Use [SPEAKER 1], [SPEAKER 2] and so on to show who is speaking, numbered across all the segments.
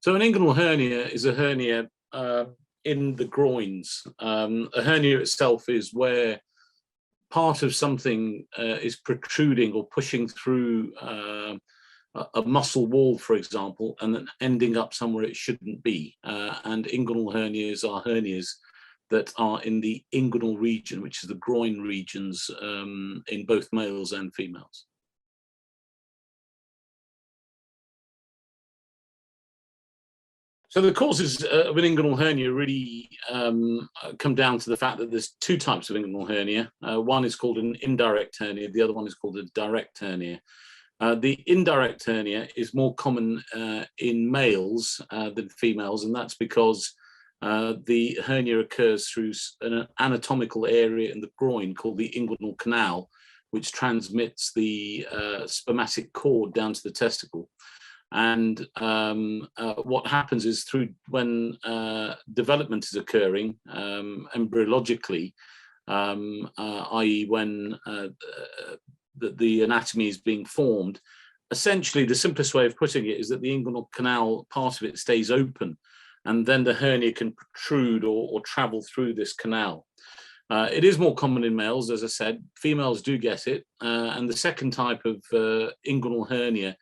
[SPEAKER 1] So an inguinal hernia is a hernia in the groins. A hernia itself is where part of something is protruding or pushing through a muscle wall, for example, and then ending up somewhere it shouldn't be. And inguinal hernias are hernias that are in the inguinal region, which is the groin regions in both males and females. So the causes of an inguinal hernia really come down to the fact that there's two types of inguinal hernia. One is called an indirect hernia, the other one is called a direct hernia. The indirect hernia is more common in males than females, and that's because the hernia occurs through an anatomical area in the groin called the inguinal canal, which transmits the spermatic cord down to the testicle. And what happens is when development is occurring embryologically, i.e. when the anatomy is being formed, essentially the simplest way of putting it is that the inguinal canal, part of it stays open, and then the hernia can protrude or travel through this canal. It is more common in males, as I said. Females do get it. And the second type of inguinal hernia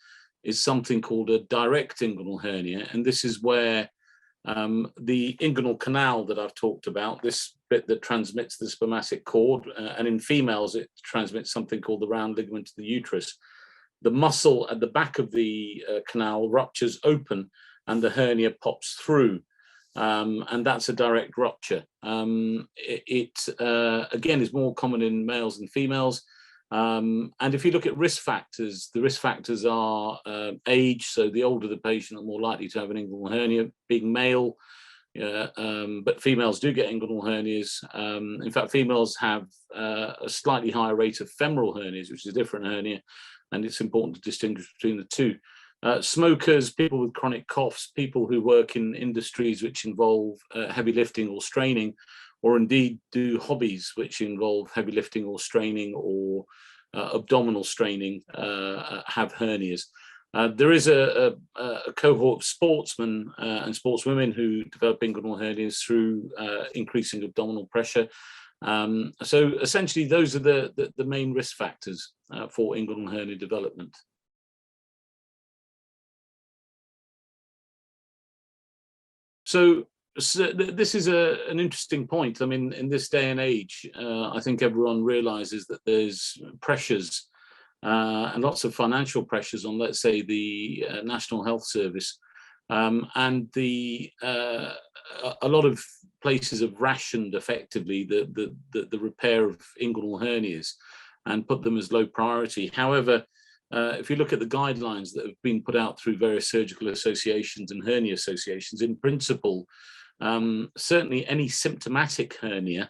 [SPEAKER 1] is something called a direct inguinal hernia. And this is where the inguinal canal that I've talked about, this bit that transmits the spermatic cord, and in females, it transmits something called the round ligament of the uterus. The muscle at the back of the canal ruptures open and the hernia pops through. And that's a direct rupture. It again is more common in males than females. And if you look at risk factors, the risk factors are age. So the older the patient, the more likely to have an inguinal hernia. Being male, but females do get inguinal hernias. In fact, females have a slightly higher rate of femoral hernias, which is a different hernia, and it's important to distinguish between the two. Smokers, people with chronic coughs, people who work in industries which involve heavy lifting or straining, or indeed do hobbies which involve heavy lifting or straining or abdominal straining, have hernias. There is a cohort of sportsmen and sportswomen who develop inguinal hernias through increasing abdominal pressure. So essentially, those are the main risk factors for inguinal hernia development. So this is an interesting point. I mean, in this day and age, I think everyone realizes that there's pressures and lots of financial pressures on, let's say, the National Health Service. And a lot of places have rationed effectively the repair of inguinal hernias and put them as low priority. However, if you look at the guidelines that have been put out through various surgical associations and hernia associations, in principle, certainly any symptomatic hernia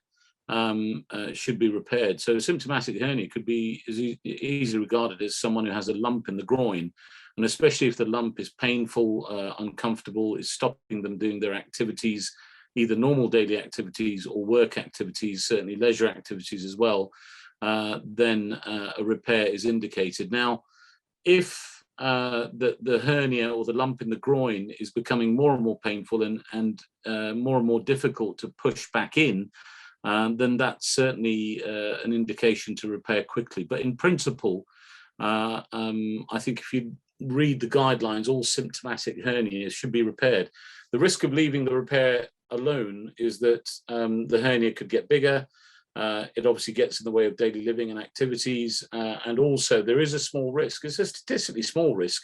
[SPEAKER 1] should be repaired. So a symptomatic hernia could be easily regarded as someone who has a lump in the groin, and especially if the lump is painful, uncomfortable, is stopping them doing their activities, either normal daily activities or work activities, certainly leisure activities as well, then a repair is indicated. Now, if the hernia or the lump in the groin is becoming more and more painful and more difficult to push back in, then that's certainly an indication to repair quickly. But in principle, I think if you read the guidelines, all symptomatic hernias should be repaired. The risk of leaving the repair alone is that the hernia could get bigger. It obviously gets in the way of daily living and activities. And also there is a small risk, it's a statistically small risk,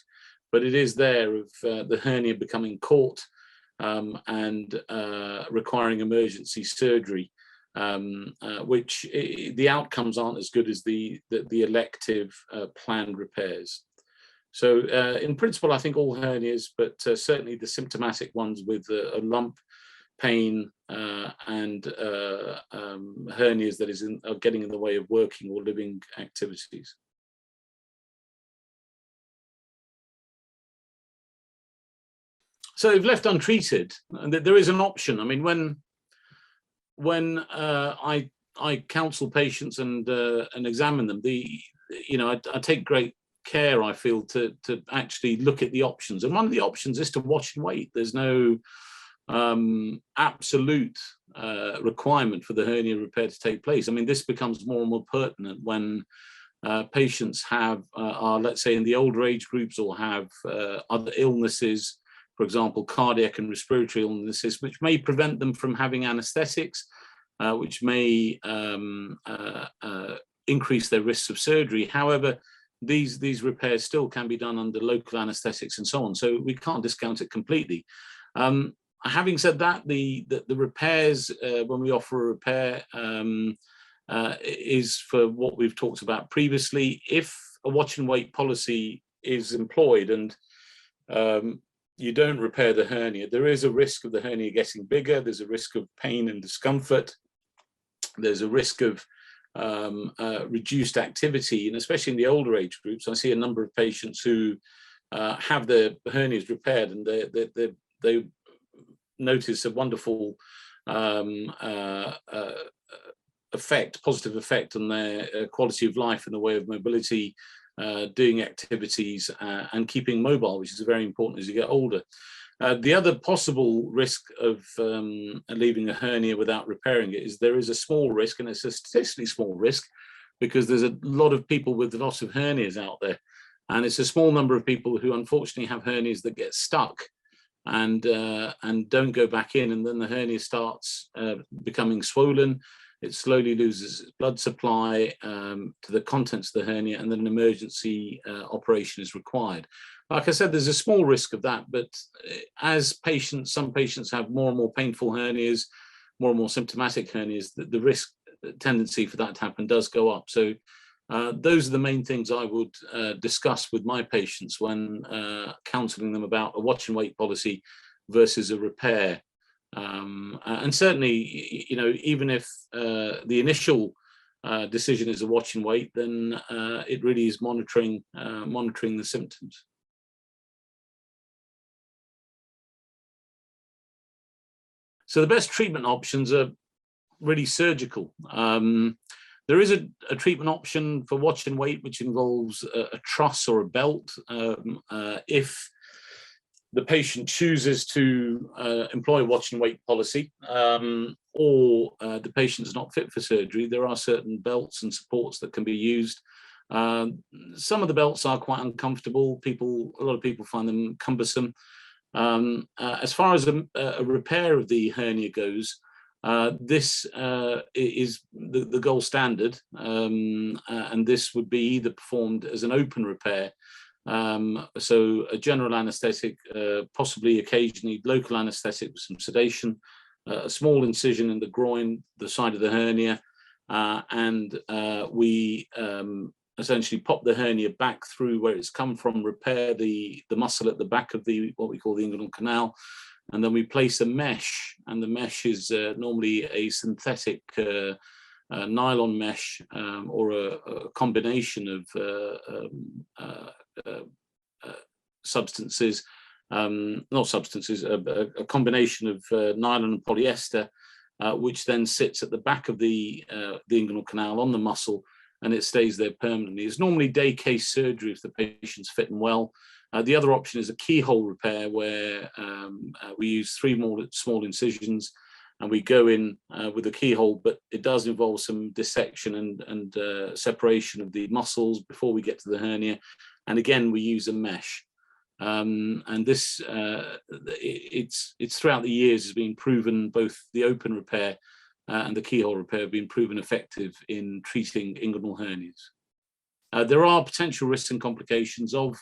[SPEAKER 1] but it is there of the hernia becoming caught and requiring emergency surgery, which the outcomes aren't as good as the elective planned repairs. So in principle, I think all hernias, but certainly the symptomatic ones with a lump, pain, and hernias that are getting in the way of working or living activities. So if left untreated, there is an option. I mean, when I counsel patients and examine them, I take great care, I feel, to actually look at the options. And one of the options is to watch and wait. There's no absolute requirement for the hernia repair to take place. I mean, this becomes more and more pertinent when patients are, let's say, in the older age groups, or have other illnesses, for example, cardiac and respiratory illnesses, which may prevent them from having anesthetics, which may increase their risks of surgery. However, these repairs still can be done under local anesthetics and so on, so we can't discount it completely. Having said that, the repairs, when we offer a repair, is for what we've talked about previously. If a watch and wait policy is employed and you don't repair the hernia, there is a risk of the hernia getting bigger. There's a risk of pain and discomfort. There's a risk of reduced activity, and especially in the older age groups, I see a number of patients who have their hernias repaired, and they notice a wonderful positive effect on their quality of life in the way of mobility, doing activities, and keeping mobile, which is very important as you get older. The other possible risk of leaving a hernia without repairing it is there is a small risk, and it's a statistically small risk, because there's a lot of people with lots of hernias out there, and it's a small number of people who unfortunately have hernias that get stuck and don't go back in, and then the hernia starts becoming swollen. It slowly loses its blood supply to the contents of the hernia, and then an emergency operation is required. Like I said, there's a small risk of that, but as some patients have more and more painful hernias, more and more symptomatic hernias, the risk tendency for that to happen does go up. So those are the main things I would discuss with my patients when counselling them about a watch and wait policy versus a repair. And certainly, even if the initial decision is a watch and wait, then it really is monitoring the symptoms. So the best treatment options are really surgical. There is a treatment option for watch and wait, which involves a truss or a belt. If the patient chooses to employ a watch and wait policy, or the patient is not fit for surgery, there are certain belts and supports that can be used. Some of the belts are quite uncomfortable. A lot of people find them cumbersome. As far as a repair of the hernia goes, this is the gold standard, and this would be either performed as an open repair, so a general anesthetic, possibly occasionally local anesthetic with some sedation, a small incision in the groin, the side of the hernia, and we essentially pop the hernia back through where it's come from, repair the muscle at the back of what we call the inguinal canal, and then we place a mesh, and the mesh is normally a synthetic nylon mesh, or a combination of substances, not substances, a combination of nylon and polyester, which then sits at the back of the inguinal canal on the muscle, and it stays there permanently. It's normally day case surgery if the patient's fit and well. The other option is a keyhole repair, where we use 3 more small incisions, and we go in with a keyhole, but it does involve some dissection and separation of the muscles before we get to the hernia. And again, we use a mesh. And this, it's throughout the years has been proven, both the open repair and the keyhole repair have been proven effective in treating inguinal hernias. There are potential risks and complications of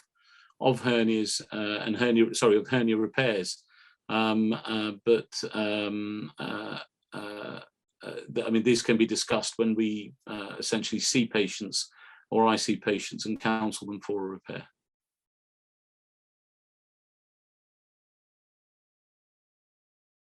[SPEAKER 1] hernias and of hernia repairs, I mean, these can be discussed when we essentially see patients, or I see patients and counsel them for a repair.